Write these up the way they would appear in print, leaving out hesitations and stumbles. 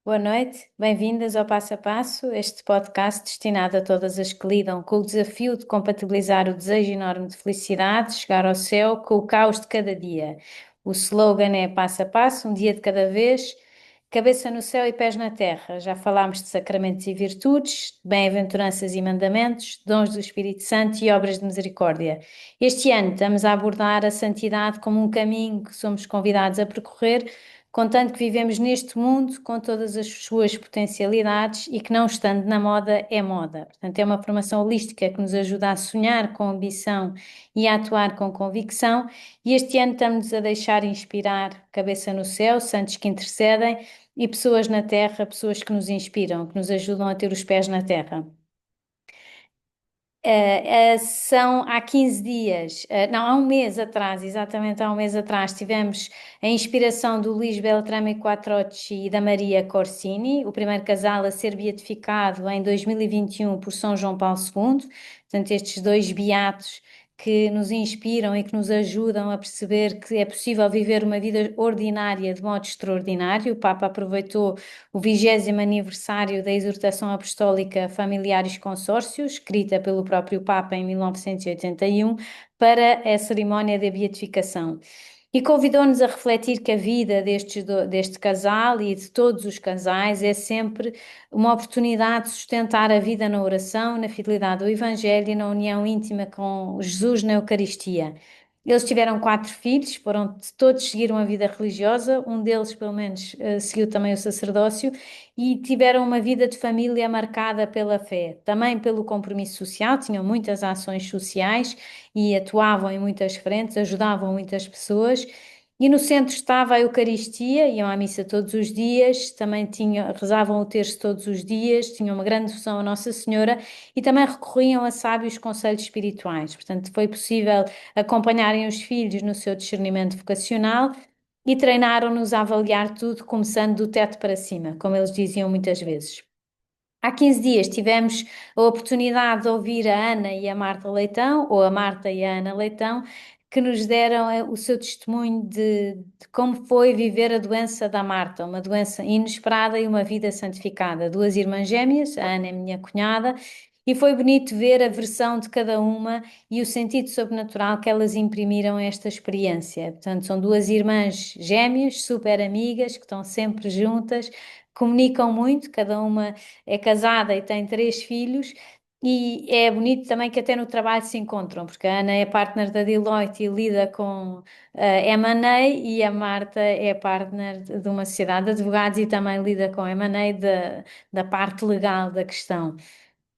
Boa noite, bem-vindas ao Passo a Passo, este podcast destinado a todas as que lidam com o desafio de compatibilizar o desejo enorme de felicidade, chegar ao céu, com o caos de cada dia. O slogan é Passo a Passo, um dia de cada vez, cabeça no céu e pés na terra. Já falámos de sacramentos e virtudes, bem-aventuranças e mandamentos, dons do Espírito Santo e obras de misericórdia. Este ano estamos a abordar a santidade como um caminho que somos convidados a percorrer, contanto que vivemos neste mundo com todas as suas potencialidades e que não estando na moda é moda. Portanto, é uma formação holística que nos ajuda a sonhar com ambição e a atuar com convicção. E este ano estamos a deixar inspirar cabeça no céu, santos que intercedem e pessoas na terra, pessoas que nos inspiram, que nos ajudam a ter os pés na terra. São há 15 dias, não, há um mês atrás, exatamente há um mês atrás, tivemos a inspiração do Luís Beltrame Quattrocchi e da Maria Corsini, o primeiro casal a ser beatificado em 2021 por São João Paulo II. Portanto, estes dois beatos que nos inspiram e que nos ajudam a perceber que é possível viver uma vida ordinária de modo extraordinário. O Papa aproveitou o 20º aniversário da exortação apostólica Familiares Consórcios, escrita pelo próprio Papa em 1981, para a cerimónia da beatificação. E convidou-nos a refletir que a vida deste casal e de todos os casais é sempre uma oportunidade de sustentar a vida na oração, na fidelidade ao Evangelho e na união íntima com Jesus na Eucaristia. Eles tiveram 4 filhos, todos seguiram a vida religiosa, um deles, pelo menos, seguiu também o sacerdócio, e tiveram uma vida de família marcada pela fé, também pelo compromisso social, tinham muitas ações sociais e atuavam em muitas frentes, ajudavam muitas pessoas. E no centro estava a Eucaristia, iam à missa todos os dias, também rezavam o terço todos os dias, tinham uma grande devoção a Nossa Senhora e também recorriam a sábios conselhos espirituais. Portanto, foi possível acompanharem os filhos no seu discernimento vocacional e treinaram-nos a avaliar tudo, começando do teto para cima, como eles diziam muitas vezes. Há 15 dias tivemos a oportunidade de ouvir a Ana e a Marta Leitão, ou a Marta e a Ana Leitão, que nos deram o seu testemunho de como foi viver a doença da Marta, uma doença inesperada e uma vida santificada. Duas irmãs gêmeas, a Ana é minha cunhada, e foi bonito ver a versão de cada uma e o sentido sobrenatural que elas imprimiram a esta experiência. Portanto, são duas irmãs gêmeas, super amigas, que estão sempre juntas, comunicam muito, cada uma é casada e tem 3 filhos. E é bonito também que até no trabalho se encontram, porque a Ana é partner da Deloitte e lida com M&A, e a Marta é partner de uma sociedade de advogados e também lida com M&A da parte legal da questão.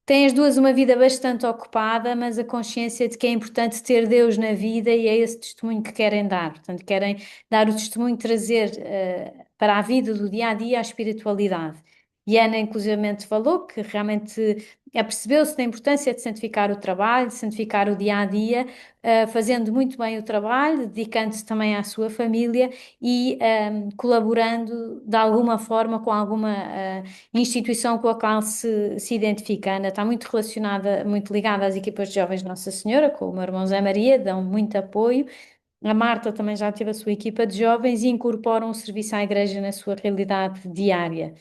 Têm as duas uma vida bastante ocupada, mas a consciência de que é importante ter Deus na vida, e é esse testemunho que querem dar. Portanto, querem dar o testemunho, trazer para a vida do dia a dia a espiritualidade. E a Ana, inclusivamente, falou que realmente apercebeu-se da importância de santificar o trabalho, de santificar o dia a dia, fazendo muito bem o trabalho, dedicando-se também à sua família e colaborando de alguma forma com alguma instituição com a qual se identifica. A Ana está muito relacionada, muito ligada às equipas de jovens de Nossa Senhora, com o meu irmão Zé Maria, dão muito apoio. A Marta também já teve a sua equipa de jovens e incorporam o serviço à igreja na sua realidade diária.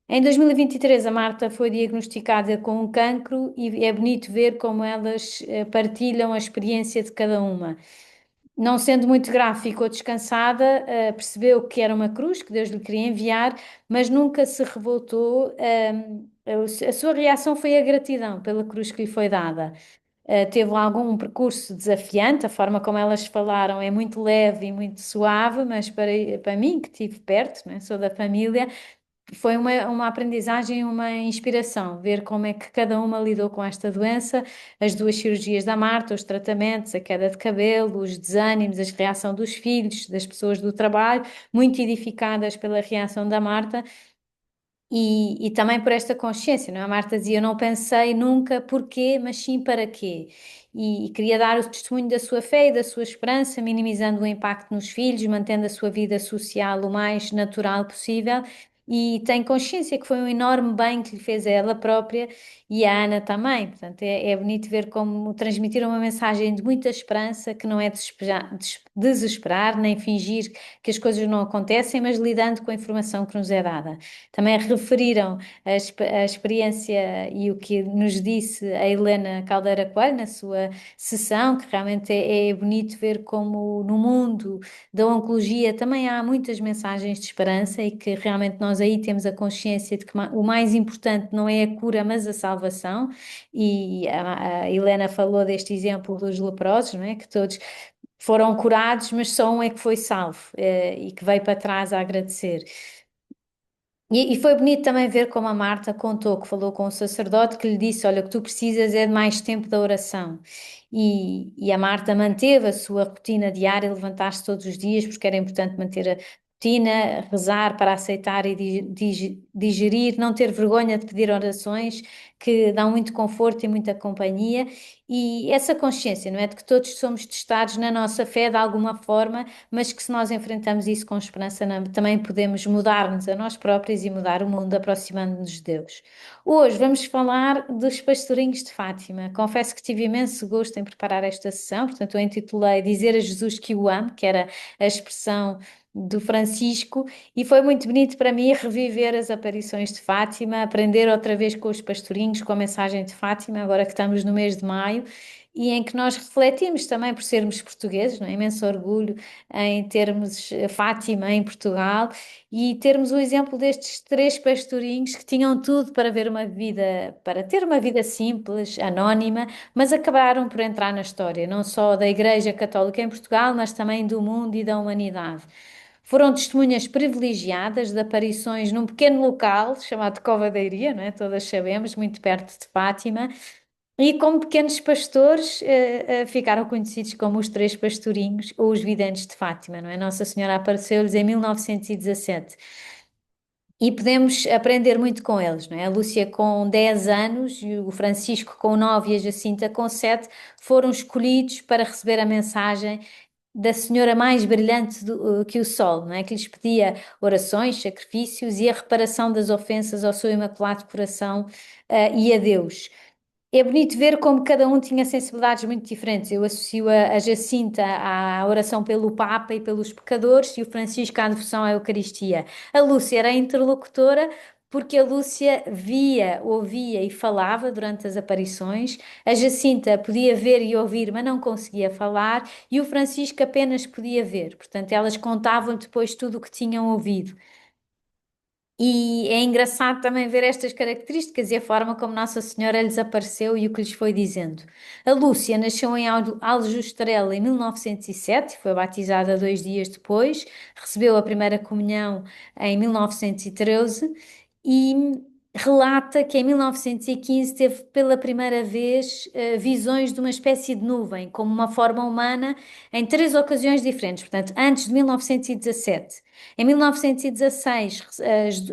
Em 2023, a Marta foi diagnosticada com um cancro e é bonito ver como elas partilham a experiência de cada uma. Não sendo muito gráfico ou descansada, percebeu que era uma cruz que Deus lhe queria enviar, mas nunca se revoltou. A sua reação foi a gratidão pela cruz que lhe foi dada. Teve algum percurso desafiante, a forma como elas falaram é muito leve e muito suave, mas para mim, que estive perto, né, sou da família, foi uma aprendizagem, uma inspiração, ver como é que cada uma lidou com esta doença, as 2 cirurgias da Marta, os tratamentos, a queda de cabelo, os desânimos, a reação dos filhos, das pessoas do trabalho, muito edificadas pela reação da Marta. E também por esta consciência, não é? A Marta dizia: Eu não pensei nunca porquê, mas sim para quê. E queria dar o testemunho da sua fé e da sua esperança, minimizando o impacto nos filhos, mantendo a sua vida social o mais natural possível. e tem consciência que foi um enorme bem que lhe fez a ela própria e a Ana também. Portanto, é bonito ver como transmitiram uma mensagem de muita esperança, que não é desesperar, nem fingir que as coisas não acontecem, mas lidando com a informação que nos é dada. Também referiram a experiência e o que nos disse a Helena Caldeira Coelho na sua sessão, que realmente é bonito ver como no mundo da oncologia também há muitas mensagens de esperança e que realmente nós aí temos a consciência de que o mais importante não é a cura, mas a salvação. E a Helena falou deste exemplo dos leprosos, não é? Que todos foram curados, mas só um é que foi salvo, e que veio para trás a agradecer. E foi bonito também ver como a Marta contou, que falou com o sacerdote, que lhe disse: Olha, o que tu precisas é de mais tempo da oração. E a Marta manteve a sua rotina diária, levantar-se todos os dias, porque era importante manter a rotina, rezar para aceitar e digerir, não ter vergonha de pedir orações, que dão muito conforto e muita companhia. E essa consciência, não é? De que todos somos testados na nossa fé de alguma forma, mas que se nós enfrentamos isso com esperança, também podemos mudar-nos a nós próprios e mudar o mundo, aproximando-nos de Deus. Hoje vamos falar dos pastorinhos de Fátima. Confesso que tive imenso gosto em preparar esta sessão, portanto eu intitulei Dizer a Jesus que o amo, que era a expressão do Francisco, e foi muito bonito para mim reviver as aparições de Fátima, aprender outra vez com os pastorinhos, com a mensagem de Fátima, agora que estamos no mês de maio, e em que nós refletimos também por sermos portugueses, não é? Imenso orgulho em termos Fátima em Portugal e termos o exemplo destes três pastorinhos que tinham tudo para ver uma vida, para ter uma vida simples, anónima, mas acabaram por entrar na história, não só da Igreja Católica em Portugal, mas também do mundo e da humanidade. Foram testemunhas privilegiadas de aparições num pequeno local chamado Cova da Iria, não é? Todas sabemos, muito perto de Fátima, e como pequenos pastores, ficaram conhecidos como os Três Pastorinhos ou os Videntes de Fátima, não é? Nossa Senhora apareceu-lhes em 1917. E podemos aprender muito com eles, não é? A Lúcia com 10 anos, e o Francisco com 9 e a Jacinta com 7 foram escolhidos para receber a mensagem da Senhora mais brilhante que o sol, não é? Que lhes pedia orações, sacrifícios e a reparação das ofensas ao seu Imaculado Coração, e a Deus. É bonito ver como cada um tinha sensibilidades muito diferentes. Eu associo a Jacinta à oração pelo Papa e pelos pecadores e o Francisco à devoção à Eucaristia. A Lúcia era a interlocutora porque a Lúcia via, ouvia e falava durante as aparições. A Jacinta podia ver e ouvir, mas não conseguia falar. E o Francisco apenas podia ver. Portanto, elas contavam depois tudo o que tinham ouvido. E é engraçado também ver estas características e a forma como Nossa Senhora lhes apareceu e o que lhes foi dizendo. A Lúcia nasceu em Aljustrel em 1907, foi batizada 2 dias depois, recebeu a primeira comunhão em 1913 e relata que em 1915 teve pela primeira vez visões de uma espécie de nuvem, como uma forma humana, em 3 ocasiões diferentes, portanto, antes de 1917. Em 1916,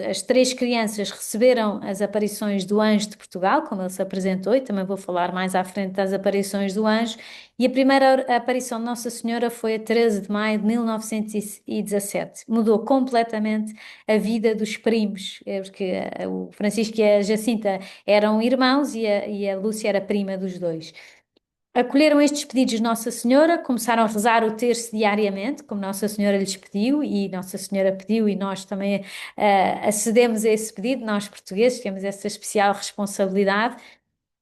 as três crianças receberam as aparições do Anjo de Portugal, como ele se apresentou, e também vou falar mais à frente das aparições do Anjo. E a primeira aparição de Nossa Senhora foi a 13 de maio de 1917. Mudou completamente a vida dos primos, porque o Francisco e a Jacinta eram irmãos e a Lúcia era prima dos dois. Acolheram estes pedidos de Nossa Senhora, começaram a rezar o terço diariamente, como Nossa Senhora lhes pediu, e Nossa Senhora pediu, e nós também acedemos a esse pedido, nós portugueses temos essa especial responsabilidade.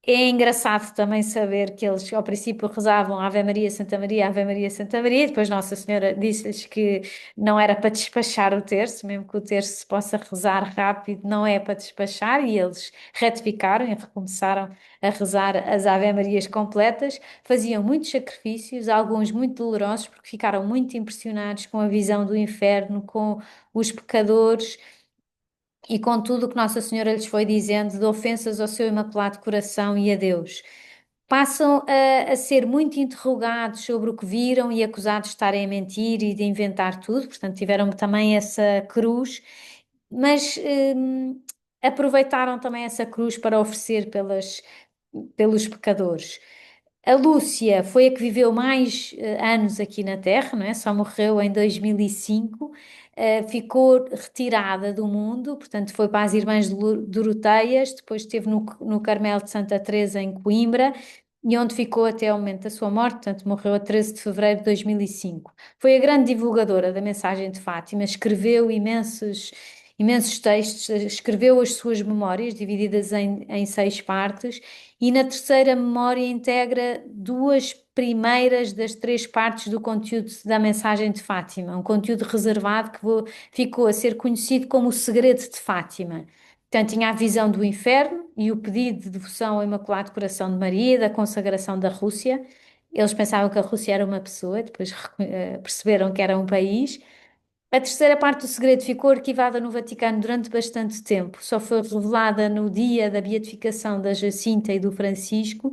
É engraçado também saber que eles ao princípio rezavam Ave Maria, Santa Maria, Ave Maria, Santa Maria, e depois Nossa Senhora disse-lhes que não era para despachar o terço, mesmo que o terço se possa rezar rápido, não é para despachar, e eles retificaram e recomeçaram a rezar as Ave Marias completas, faziam muitos sacrifícios, alguns muito dolorosos, porque ficaram muito impressionados com a visão do inferno, com os pecadores e com tudo o que Nossa Senhora lhes foi dizendo de ofensas ao seu Imaculado Coração e a Deus. Passam a ser muito interrogados sobre o que viram e acusados de estarem a mentir e de inventar tudo, portanto, tiveram também essa cruz, mas aproveitaram também essa cruz para oferecer pelos pecadores. A Lúcia foi a que viveu mais anos aqui na Terra, não é? Só morreu em 2005. ficou retirada do mundo, portanto foi para as Irmãs Doroteias, depois esteve no Carmelo de Santa Teresa em Coimbra, e onde ficou até ao momento da sua morte, portanto morreu a 13 de fevereiro de 2005. Foi a grande divulgadora da mensagem de Fátima, escreveu imensos textos, escreveu as suas memórias, divididas em 6 partes, e na terceira memória integra 2 primeiras das 3 partes do conteúdo da mensagem de Fátima, um conteúdo reservado que ficou a ser conhecido como o Segredo de Fátima. Portanto, tinha a visão do inferno e o pedido de devoção ao Imaculado Coração de Maria, da consagração da Rússia. Eles pensavam que a Rússia era uma pessoa, depois perceberam que era um país. A terceira parte do segredo ficou arquivada no Vaticano durante bastante tempo, só foi revelada no dia da beatificação da Jacinta e do Francisco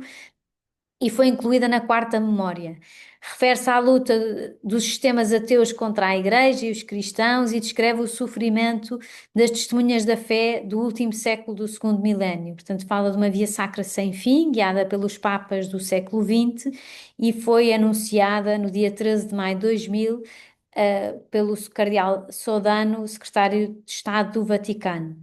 e foi incluída na quarta memória. Refere-se à luta dos sistemas ateus contra a Igreja e os cristãos e descreve o sofrimento das testemunhas da fé do último século do segundo milénio. Portanto, fala de uma via sacra sem fim, guiada pelos papas do século XX, e foi anunciada no dia 13 de maio de 2000 pelo cardeal Sodano, secretário de Estado do Vaticano.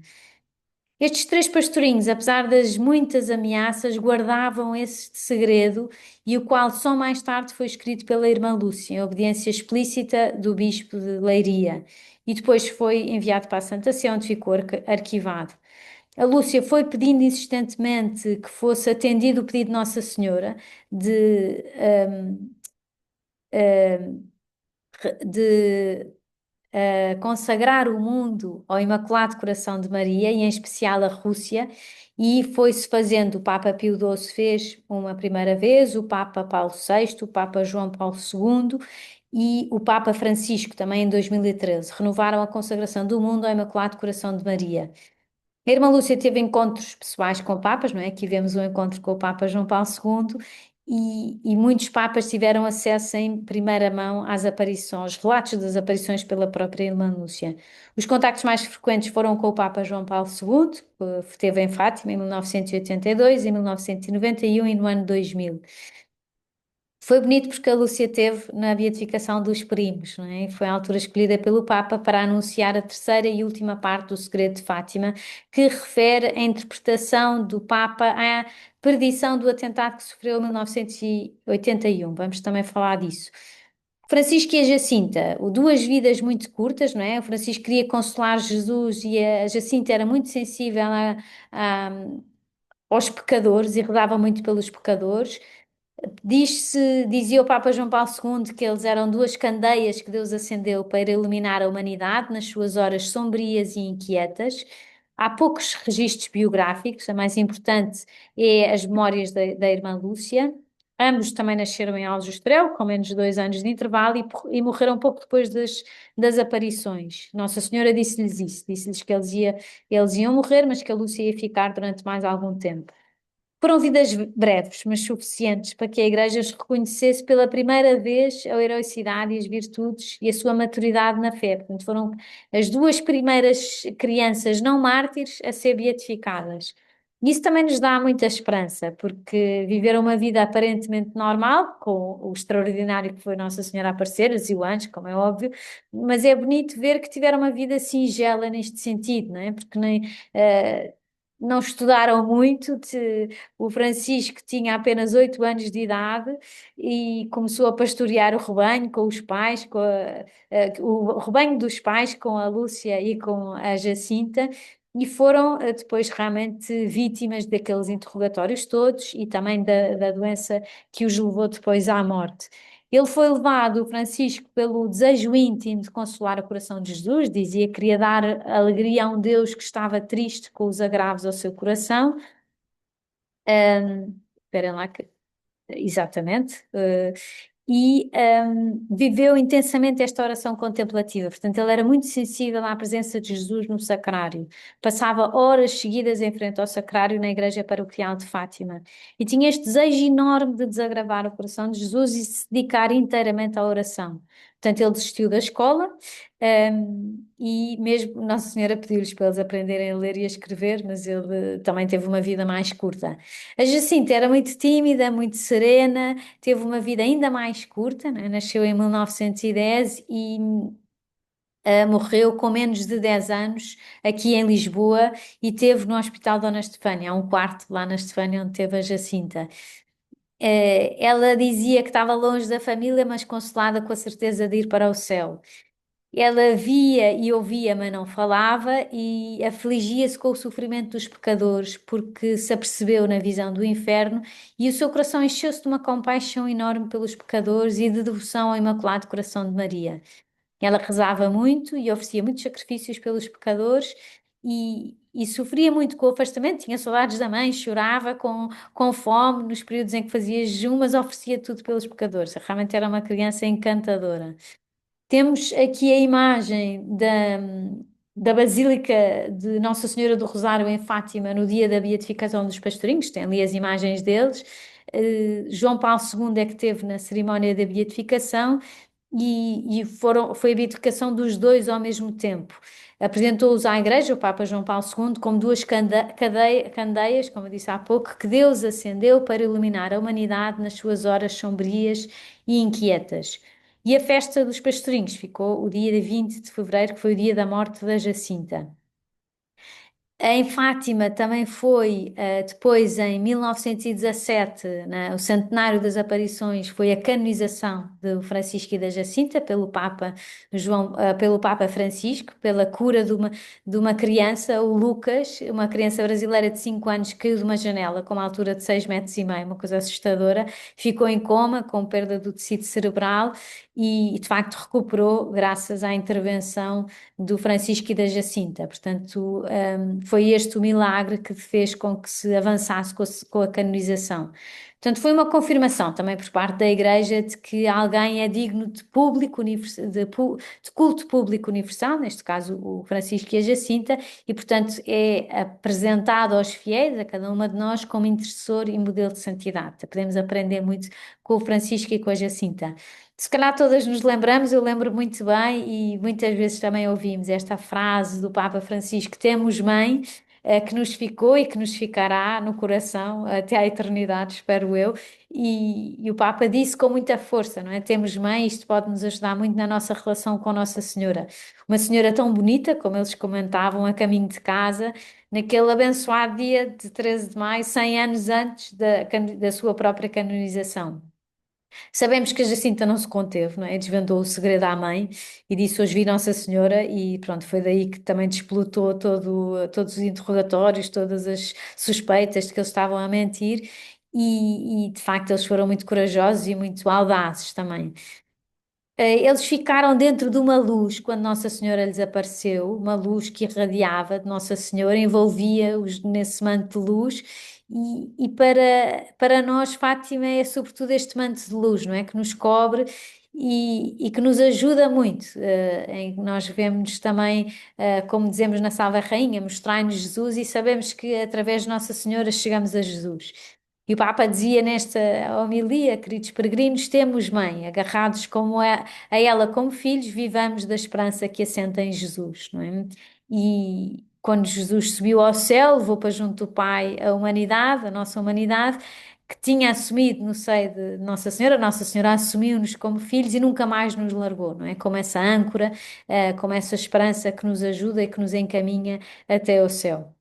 Estes 3 pastorinhos, apesar das muitas ameaças, guardavam esse segredo, e o qual só mais tarde foi escrito pela irmã Lúcia, em obediência explícita do bispo de Leiria, e depois foi enviado para a Santa Sé, onde ficou arquivado. A Lúcia foi pedindo insistentemente que fosse atendido o pedido de Nossa Senhora de, de consagrar o mundo ao Imaculado Coração de Maria, e em especial a Rússia, e foi-se fazendo. O Papa Pio XII fez uma primeira vez, o Papa Paulo VI, o Papa João Paulo II e o Papa Francisco, também em 2013, renovaram a consagração do mundo ao Imaculado Coração de Maria. A irmã Lúcia teve encontros pessoais com papas, não é? Aqui vemos um encontro com o Papa João Paulo II, e muitos papas tiveram acesso em primeira mão às aparições, relatos das aparições pela própria irmã Lúcia. Os contactos mais frequentes foram com o Papa João Paulo II, que esteve em Fátima em 1982, em 1991 e no ano 2000. Foi bonito porque a Lúcia teve na beatificação dos primos, não é? Foi a altura escolhida pelo Papa para anunciar a terceira e última parte do Segredo de Fátima, que refere a interpretação do Papa à perdição do atentado que sofreu em 1981. Vamos também falar disso. Francisco e a Jacinta, 2 vidas muito curtas, não é? O Francisco queria consolar Jesus e a Jacinta era muito sensível a- aos pecadores e rezava muito pelos pecadores. Dizia o Papa João Paulo II que eles eram 2 candeias que Deus acendeu para iluminar a humanidade nas suas horas sombrias e inquietas. Há poucos registros biográficos, a mais importante é as memórias da irmã Lúcia. Ambos também nasceram em Aljustrel, com menos de 2 anos de intervalo, e morreram pouco depois das aparições. Nossa Senhora disse-lhes isso, disse-lhes que eles iam morrer, mas que a Lúcia ia ficar durante mais algum tempo. Foram vidas breves, mas suficientes para que a Igreja os reconhecesse pela primeira vez a heroicidade e as virtudes e a sua maturidade na fé. Portanto, foram as 2 primeiras crianças não mártires a ser beatificadas. Isso também nos dá muita esperança, porque viveram uma vida aparentemente normal, com o extraordinário que foi Nossa Senhora a aparecer, os anjos, como é óbvio, mas é bonito ver que tiveram uma vida singela neste sentido, não é? Porque nem. Não estudaram muito. O Francisco tinha apenas 8 anos de idade e começou a pastorear o rebanho com os pais, o rebanho dos pais, com a Lúcia e com a Jacinta, e foram depois realmente vítimas daqueles interrogatórios todos e também da doença que os levou depois à morte. Ele foi levado, o Francisco, pelo desejo íntimo de consolar o coração de Jesus, dizia que queria dar alegria a um Deus que estava triste com os agravos ao seu coração. Esperem lá que exatamente. Viveu intensamente esta oração contemplativa. Portanto, ele era muito sensível à presença de Jesus no sacrário. Passava horas seguidas em frente ao sacrário na igreja paroquial de Fátima. E tinha este desejo enorme de desagravar o coração de Jesus e se dedicar inteiramente à oração. Portanto, ele desistiu da escola, e mesmo Nossa Senhora pediu-lhes para eles aprenderem a ler e a escrever, mas ele também teve uma vida mais curta. A Jacinta era muito tímida, muito serena, teve uma vida ainda mais curta, né? Nasceu em 1910 e morreu com menos de 10 anos aqui em Lisboa e teve no Hospital Dona Estefânia, há um quarto lá na Estefânia onde teve a Jacinta. Ela dizia que estava longe da família, mas consolada com a certeza de ir para o céu. Ela via e ouvia, mas não falava, e afligia-se com o sofrimento dos pecadores, porque se apercebeu na visão do inferno, e o seu coração encheu-se de uma compaixão enorme pelos pecadores e de devoção ao Imaculado Coração de Maria. Ela rezava muito e oferecia muitos sacrifícios pelos pecadores e sofria muito com o afastamento, tinha saudades da mãe, chorava com fome nos períodos em que fazia jejum, mas oferecia tudo pelos pecadores. Realmente era uma criança encantadora. Temos aqui a imagem da Basílica de Nossa Senhora do Rosário em Fátima no dia da beatificação dos pastorinhos, tem ali as imagens deles. João Paulo II é que teve na cerimónia da beatificação foi a beatificação dos dois ao mesmo tempo. Apresentou-os à Igreja, o Papa João Paulo II, como duas candeias, como eu disse há pouco, que Deus acendeu para iluminar a humanidade nas suas horas sombrias e inquietas. E a festa dos pastorinhos ficou o dia 20 de fevereiro, que foi o dia da morte da Jacinta. Em Fátima também foi, depois em 1917, o centenário das aparições, foi a canonização de Francisco e da Jacinta pelo Papa pelo Papa Francisco, pela cura de uma criança, o Lucas, uma criança brasileira de 5 anos, que caiu de uma janela com uma altura de 6,5 metros, uma coisa assustadora, ficou em coma com perda do tecido cerebral e de facto recuperou graças à intervenção do Francisco e da Jacinta. Portanto, foi este o milagre que fez com que se avançasse com a canonização. Portanto, foi uma confirmação também por parte da Igreja de que alguém é digno de de culto público universal, neste caso o Francisco e a Jacinta, e portanto é apresentado aos fiéis, a cada uma de nós, como intercessor e modelo de santidade. Podemos aprender muito com o Francisco e com a Jacinta. Se calhar todas nos lembramos, eu lembro muito bem e muitas vezes também ouvimos esta frase do Papa Francisco: temos mãe, que nos ficou e que nos ficará no coração até à eternidade, espero eu. E o Papa disse com muita força, não é? Temos mãe, isto pode nos ajudar muito na nossa relação com Nossa Senhora. Uma senhora tão bonita, como eles comentavam, a caminho de casa, naquele abençoado dia de 13 de maio, 100 anos antes da sua própria canonização. Sabemos que a Jacinta não se conteve, não é? Desvendou o segredo à mãe e disse: hoje vi Nossa Senhora, e pronto, foi daí que também desplotou todos os interrogatórios, todas as suspeitas de que eles estavam a mentir, e de facto eles foram muito corajosos e muito audazes também. Eles ficaram dentro de uma luz quando Nossa Senhora lhes apareceu, uma luz que irradiava de Nossa Senhora, envolvia-os nesse manto de luz, e para nós, Fátima é sobretudo este manto de luz, não é? Que nos cobre e que nos ajuda muito. Em que nós vemos também, como dizemos na Salve Rainha, mostrai-nos Jesus, e sabemos que através de Nossa Senhora chegamos a Jesus. E o Papa dizia nesta homilia: queridos peregrinos, temos mãe, agarrados a ela como filhos, vivamos da esperança que assenta em Jesus, não é? E quando Jesus subiu ao céu, levou para junto do Pai a humanidade, a nossa humanidade, que tinha assumido no seio de Nossa Senhora assumiu-nos como filhos e nunca mais nos largou, não é? Como essa âncora, como essa esperança que nos ajuda e que nos encaminha até ao céu.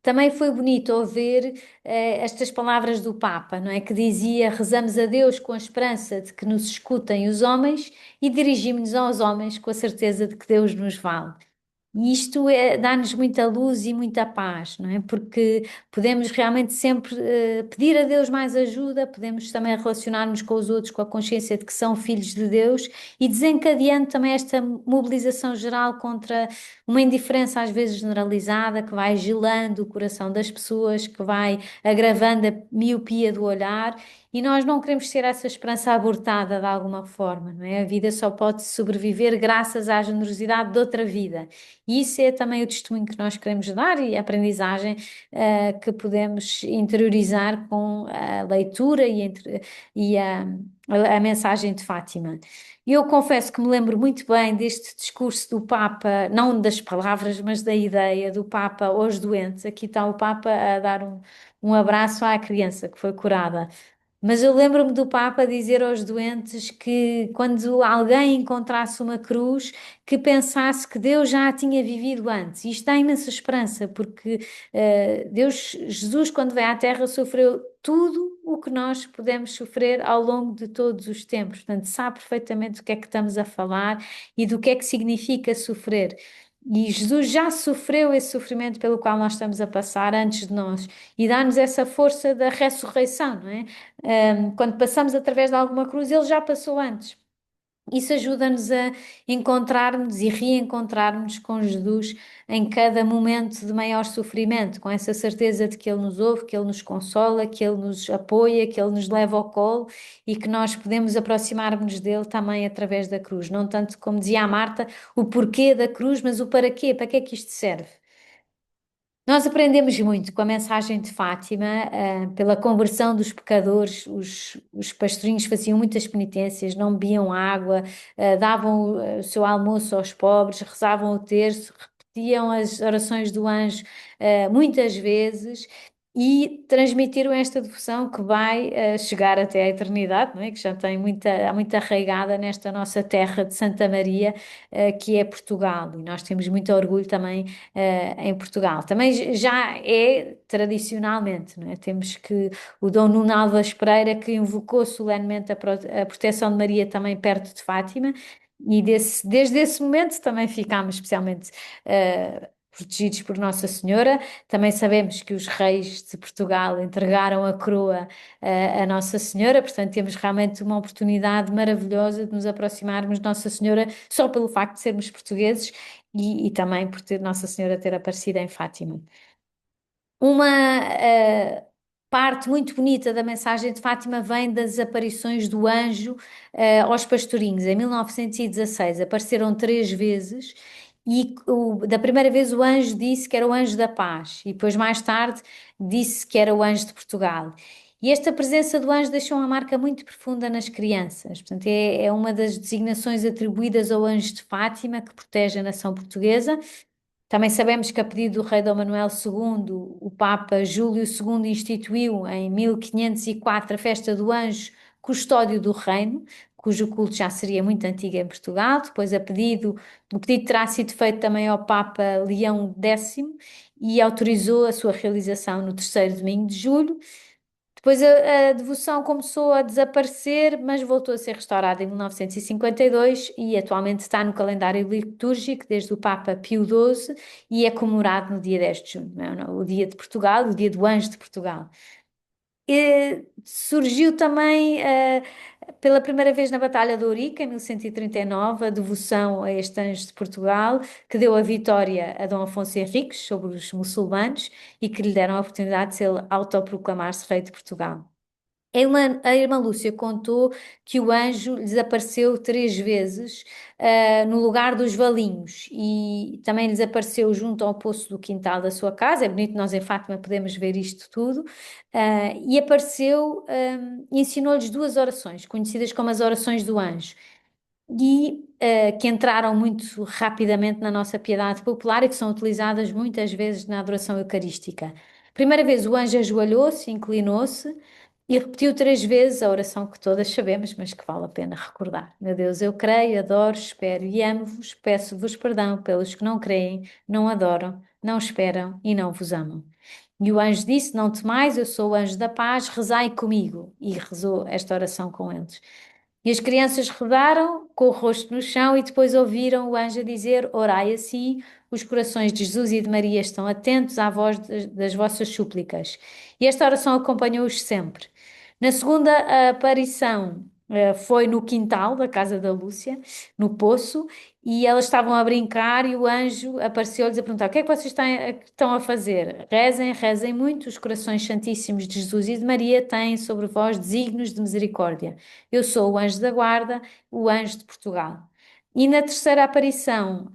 Também foi bonito ouvir estas palavras do Papa, não é? Que dizia: rezamos a Deus com a esperança de que nos escutem os homens e dirigimos-nos aos homens com a certeza de que Deus nos vale. E isto dá-nos muita luz e muita paz, não é? Porque podemos realmente sempre pedir a Deus mais ajuda, podemos também relacionar-nos com os outros com a consciência de que são filhos de Deus, e desencadeando também esta mobilização geral contra uma indiferença às vezes generalizada, que vai gelando o coração das pessoas, que vai agravando a miopia do olhar. E nós não queremos ser essa esperança abortada de alguma forma, não é? A vida só pode sobreviver graças à generosidade de outra vida. E isso é também o testemunho que nós queremos dar e a aprendizagem que podemos interiorizar com a leitura e a mensagem de Fátima. Eu confesso que me lembro muito bem deste discurso do Papa, não das palavras, mas da ideia do Papa aos doentes. Aqui está o Papa a dar um abraço à criança que foi curada. Mas eu lembro-me do Papa dizer aos doentes que quando alguém encontrasse uma cruz, que pensasse que Deus já a tinha vivido antes. E isto dá imensa esperança, porque Jesus, quando veio à Terra, sofreu tudo o que nós podemos sofrer ao longo de todos os tempos. Portanto, sabe perfeitamente do que é que estamos a falar e do que é que significa sofrer. E Jesus já sofreu esse sofrimento pelo qual nós estamos a passar antes de nós e dá-nos essa força da ressurreição, não é? Quando passamos através de alguma cruz, ele já passou antes. Isso ajuda-nos a encontrarmos e reencontrarmos com Jesus em cada momento de maior sofrimento, com essa certeza de que Ele nos ouve, que Ele nos consola, que Ele nos apoia, que Ele nos leva ao colo e que nós podemos aproximar-nos dele também através da cruz. Não tanto como dizia a Marta, o porquê da cruz, mas o para quê, para que é que isto serve? Nós aprendemos muito com a mensagem de Fátima, pela conversão dos pecadores. Os pastorinhos faziam muitas penitências, não bebiam água, davam o seu almoço aos pobres, rezavam o terço, repetiam as orações do anjo, muitas vezes. E transmitiram esta devoção que vai chegar até à eternidade, não é? Que já tem muito arraigada nesta nossa terra de Santa Maria, que é Portugal. E nós temos muito orgulho também em Portugal. Também já é tradicionalmente, não é? Temos que o Dom Nuno Alves Pereira, que invocou solenemente a proteção de Maria também perto de Fátima, e desde esse momento também ficámos especialmente protegidos por Nossa Senhora. Também sabemos que os reis de Portugal entregaram a coroa a Nossa Senhora, portanto temos realmente uma oportunidade maravilhosa de nos aproximarmos de Nossa Senhora só pelo facto de sermos portugueses e também por ter Nossa Senhora ter aparecido em Fátima. Uma parte muito bonita da mensagem de Fátima vem das aparições do anjo aos pastorinhos. Em 1916 apareceram 3 vezes e da primeira vez o anjo disse que era o anjo da paz e depois mais tarde disse que era o anjo de Portugal. E esta presença do anjo deixou uma marca muito profunda nas crianças. Portanto, é uma das designações atribuídas ao anjo de Fátima que protege a nação portuguesa. Também sabemos que, a pedido do rei Dom Manuel II, o Papa Júlio II instituiu em 1504 a festa do Anjo Custódio do Reino, cujo culto já seria muito antigo em Portugal. Depois, o pedido terá sido feito também ao Papa Leão X e autorizou a sua realização no terceiro domingo de julho. Depois a devoção começou a desaparecer, mas voltou a ser restaurada em 1952 e atualmente está no calendário litúrgico desde o Papa Pio XII e é comemorado no dia 10 de junho, não é? O dia de Portugal, o dia do Anjo de Portugal. E surgiu também pela primeira vez na Batalha de Ourique, em 1139, a devoção a este anjo de Portugal, que deu a vitória a Dom Afonso Henriques sobre os muçulmanos e que lhe deram a oportunidade de se ele autoproclamar-se rei de Portugal. A irmã Lúcia contou que o anjo lhes apareceu 3 vezes, no lugar dos valinhos e também lhes apareceu junto ao poço do quintal da sua casa. É bonito, nós em Fátima podemos ver isto tudo. E apareceu, e ensinou-lhes 2 orações, conhecidas como as orações do anjo e que entraram muito rapidamente na nossa piedade popular e que são utilizadas muitas vezes na adoração eucarística. Primeira vez o anjo ajoelhou-se, inclinou-se e repetiu 3 vezes a oração que todas sabemos, mas que vale a pena recordar. Meu Deus, eu creio, adoro, espero e amo-vos, peço-vos perdão pelos que não creem, não adoram, não esperam e não vos amam. E o anjo disse: Não temais, eu sou o anjo da paz, rezai comigo. E rezou esta oração com eles. E as crianças rodaram com o rosto no chão e depois ouviram o anjo dizer: Orai assim, os corações de Jesus e de Maria estão atentos à voz das vossas súplicas. E esta oração acompanhou-os sempre. Na segunda aparição, foi no quintal da casa da Lúcia, no poço, e elas estavam a brincar e o anjo apareceu-lhes a perguntar: O que é que vocês estão a fazer? Rezem, rezem muito, os corações santíssimos de Jesus e de Maria têm sobre vós desígnios de misericórdia. Eu sou o anjo da guarda, o anjo de Portugal. E na terceira aparição,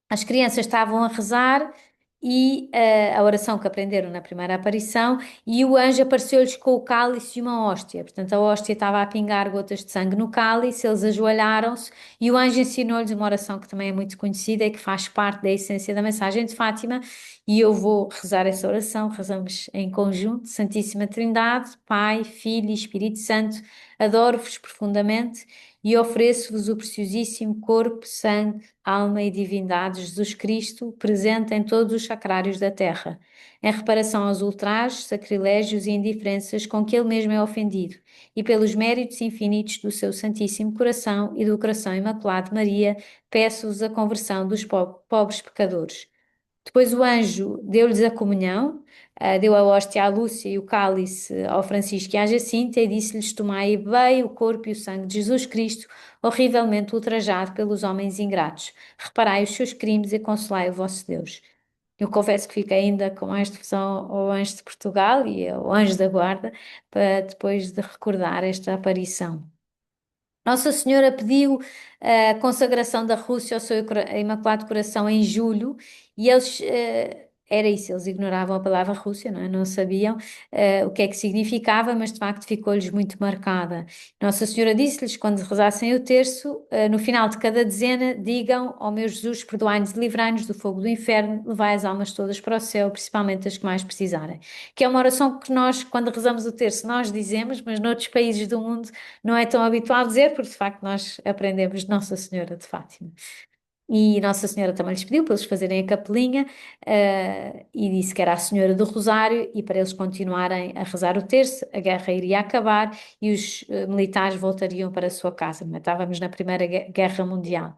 as crianças estavam a rezar e a oração que aprenderam na primeira aparição, e o anjo apareceu-lhes com o cálice e uma hóstia. Portanto, a hóstia estava a pingar gotas de sangue no cálice, eles ajoelharam-se e o anjo ensinou-lhes uma oração que também é muito conhecida e que faz parte da essência da mensagem de Fátima. E eu vou rezar essa oração, rezamos em conjunto. Santíssima Trindade, Pai, Filho e Espírito Santo, adoro-vos profundamente e ofereço-vos o preciosíssimo corpo, sangue, alma e divindade de Jesus Cristo, presente em todos os sacrários da terra, em reparação aos ultrajes, sacrilégios e indiferenças com que ele mesmo é ofendido, e pelos méritos infinitos do seu Santíssimo Coração e do Coração Imaculado de Maria, peço-vos a conversão dos pobres pecadores. Depois o anjo deu-lhes a comunhão, deu a hóstia à Lúcia e o cálice ao Francisco e à Jacinta e disse-lhes: Tomai e bebei o corpo e o sangue de Jesus Cristo, horrivelmente ultrajado pelos homens ingratos. Reparai os seus crimes e consolai o vosso Deus. Eu confesso que fiquei ainda com mais devoção ao anjo de Portugal e ao anjo da guarda, para depois de recordar esta aparição. Nossa Senhora pediu a consagração da Rússia ao seu Imaculado Coração em julho e eles, era isso, eles ignoravam a palavra Rússia, não é? Não sabiam o que é que significava, mas de facto ficou-lhes muito marcada. Nossa Senhora disse-lhes, quando rezassem o terço, no final de cada dezena, digam ao meu Jesus, perdoai-nos e livrai-nos do fogo do inferno, levai as almas todas para o céu, principalmente as que mais precisarem. Que é uma oração que nós, quando rezamos o terço, nós dizemos, mas noutros países do mundo não é tão habitual dizer, porque de facto nós aprendemos de Nossa Senhora de Fátima. E Nossa Senhora também lhes pediu para eles fazerem a capelinha, e disse que era a Senhora do Rosário e para eles continuarem a rezar o terço, a guerra iria acabar e os militares voltariam para a sua casa. Não é? Estávamos na Primeira Guerra Mundial.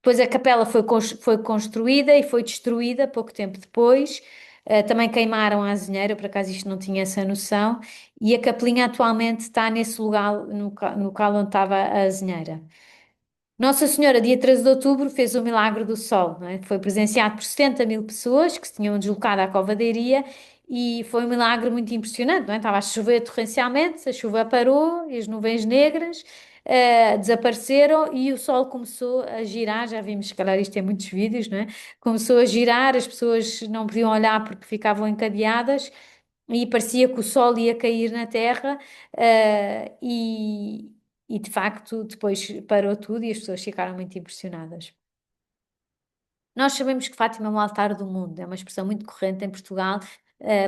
Depois a capela foi construída e foi destruída pouco tempo depois. Também queimaram a azinheira, por acaso isto não tinha essa noção, e a capelinha atualmente está nesse lugar, no local onde estava a azinheira. Nossa Senhora, dia 13 de outubro, fez o Milagre do Sol, não é? Foi presenciado por 70.000 pessoas que se tinham deslocado à Cova da Iria e foi um milagre muito impressionante, não é? Estava a chover torrencialmente, a chuva parou e as nuvens negras desapareceram e o Sol começou a girar. Já vimos, se calhar, isto em muitos vídeos, não é? Começou a girar, as pessoas não podiam olhar porque ficavam encadeadas e parecia que o Sol ia cair na Terra, e de facto depois parou tudo e as pessoas ficaram muito impressionadas. Nós sabemos que Fátima é um altar do mundo, é uma expressão muito corrente em Portugal.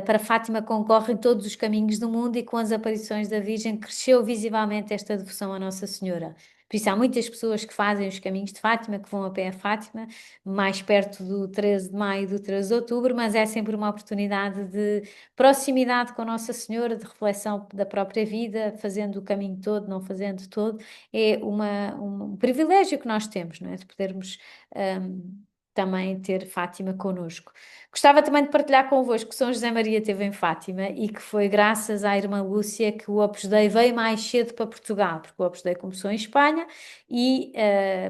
Para Fátima concorrem todos os caminhos do mundo e com as aparições da Virgem cresceu visivelmente esta devoção à Nossa Senhora. Por isso há muitas pessoas que fazem os caminhos de Fátima, que vão a pé a Fátima, mais perto do 13 de maio e do 13 de outubro, mas é sempre uma oportunidade de proximidade com Nossa Senhora, de reflexão da própria vida, fazendo o caminho todo, não fazendo todo. É um privilégio que nós temos, não é? De podermos também ter Fátima connosco. Gostava também de partilhar convosco que São José Maria esteve em Fátima e que foi graças à irmã Lúcia que o Opus Dei veio mais cedo para Portugal, porque o Opus Dei começou em Espanha e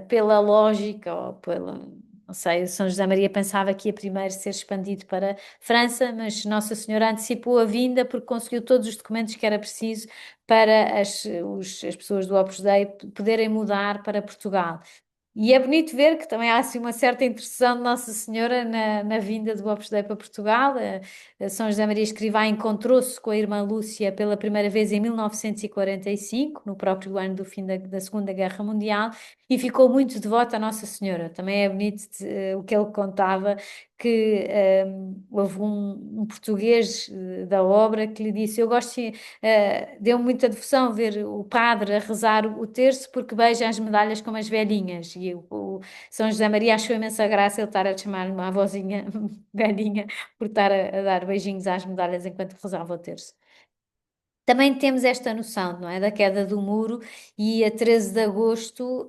pela lógica, ou pela, não sei, São José Maria pensava que ia primeiro ser expandido para França, mas Nossa Senhora antecipou a vinda porque conseguiu todos os documentos que era preciso para as pessoas do Opus Dei poderem mudar para Portugal. E é bonito ver que também há assim uma certa intercessão de Nossa Senhora na vinda do Opus Dei para Portugal. São José Maria Escrivá encontrou-se com a irmã Lúcia pela primeira vez em 1945, no próprio ano do fim da Segunda Guerra Mundial, e ficou muito devoto a Nossa Senhora. Também é bonito o que ele contava, que houve um português da obra que lhe disse: Eu gosto, deu-me muita devoção ver o padre a rezar o terço porque beija as medalhas como as velhinhas. E o São José Maria achou imensa graça ele estar a chamar uma avózinha velhinha por estar a dar beijinhos às medalhas enquanto rezava o terço. Também temos esta noção, não é, da queda do muro e a 13 de agosto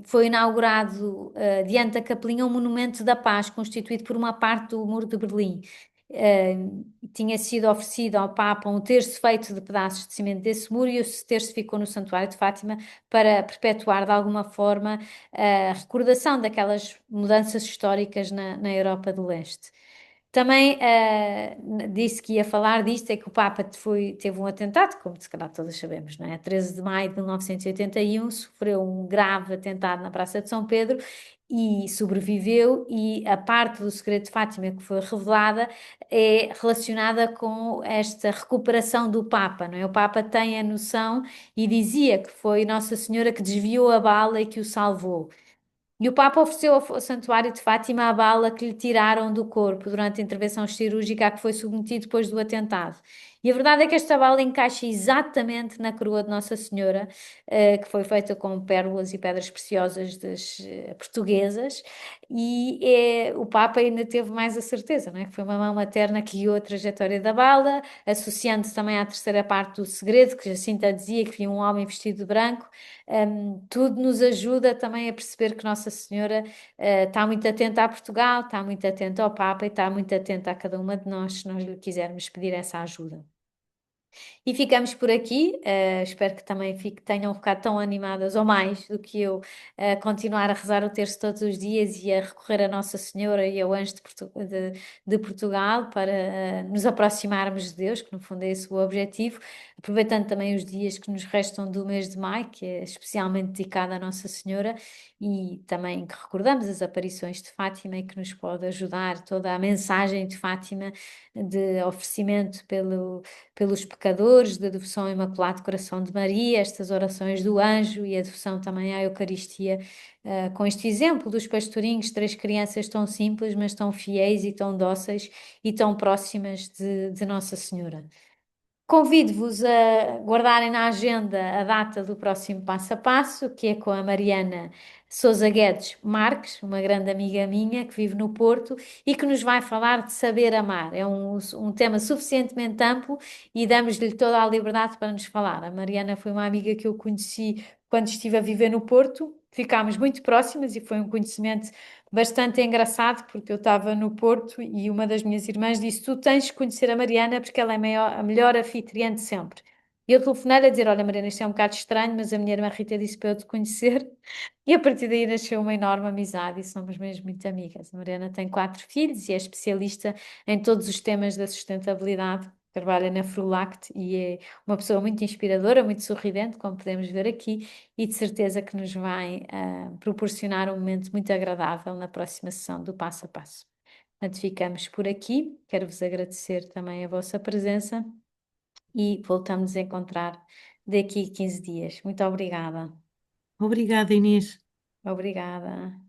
foi inaugurado diante da Capelinha um monumento da paz constituído por uma parte do muro de Berlim. Tinha sido oferecido ao Papa um terço feito de pedaços de cimento desse muro e esse terço ficou no Santuário de Fátima para perpetuar de alguma forma a recordação daquelas mudanças históricas na Europa do Leste. Também disse que ia falar disto, é que o Papa teve um atentado, como se calhar todos sabemos, não é? 13 de maio de 1981 sofreu um grave atentado na Praça de São Pedro e sobreviveu, e a parte do segredo de Fátima que foi revelada é relacionada com esta recuperação do Papa, não é? O Papa tem a noção e dizia que foi Nossa Senhora que desviou a bala e que o salvou. E o Papa ofereceu ao Santuário de Fátima a bala que lhe tiraram do corpo durante a intervenção cirúrgica a que foi submetido depois do atentado. E a verdade é que esta bala encaixa exatamente na coroa de Nossa Senhora, que foi feita com pérolas e pedras preciosas das portuguesas, e o Papa ainda teve mais a certeza, não é? Que foi uma mão materna que guiou a trajetória da bala, associando-se também à terceira parte do segredo, que Jacinta dizia que via um homem vestido de branco. Tudo nos ajuda também a perceber que Nossa Senhora está muito atenta a Portugal, está muito atenta ao Papa e está muito atenta a cada uma de nós, se nós lhe quisermos pedir essa ajuda. E ficamos por aqui. Espero que também tenham ficado tão animadas ou mais do que eu a continuar a rezar o terço todos os dias e a recorrer a Nossa Senhora e ao Anjo de Portugal para nos aproximarmos de Deus, que no fundo é esse o objetivo, aproveitando também os dias que nos restam do mês de maio, que é especialmente dedicado à Nossa Senhora, e também que recordamos as aparições de Fátima e que nos pode ajudar toda a mensagem de Fátima de oferecimento pelos pecadores, da devoção ao Imaculado Coração de Maria, estas orações do anjo e a devoção também à Eucaristia, com este exemplo dos pastorinhos, três crianças tão simples, mas tão fiéis e tão dóceis e tão próximas de Nossa Senhora. Convido-vos a guardarem na agenda a data do próximo passo a passo, que é com a Mariana Sousa Guedes Marques, uma grande amiga minha que vive no Porto e que nos vai falar de saber amar. É um tema suficientemente amplo e damos-lhe toda a liberdade para nos falar. A Mariana foi uma amiga que eu conheci quando estive a viver no Porto, ficámos muito próximas e foi um conhecimento bastante engraçado, porque eu estava no Porto e uma das minhas irmãs disse: Tu tens de conhecer a Mariana porque ela é a melhor anfitriã de sempre. E eu telefonei a dizer: Olha, Mariana, isto é um bocado estranho, mas a minha irmã Rita disse para eu te conhecer. E a partir daí nasceu uma enorme amizade e somos mesmo muito amigas. A Mariana tem 4 filhos e é especialista em todos os temas da sustentabilidade. Trabalha na Frulact e é uma pessoa muito inspiradora, muito sorridente, como podemos ver aqui, e de certeza que nos vai proporcionar um momento muito agradável na próxima sessão do Passo a Passo. Portanto, ficamos por aqui. Quero-vos agradecer também a vossa presença e voltamos a encontrar daqui a 15 dias. Muito obrigada. Obrigada, Inês. Obrigada.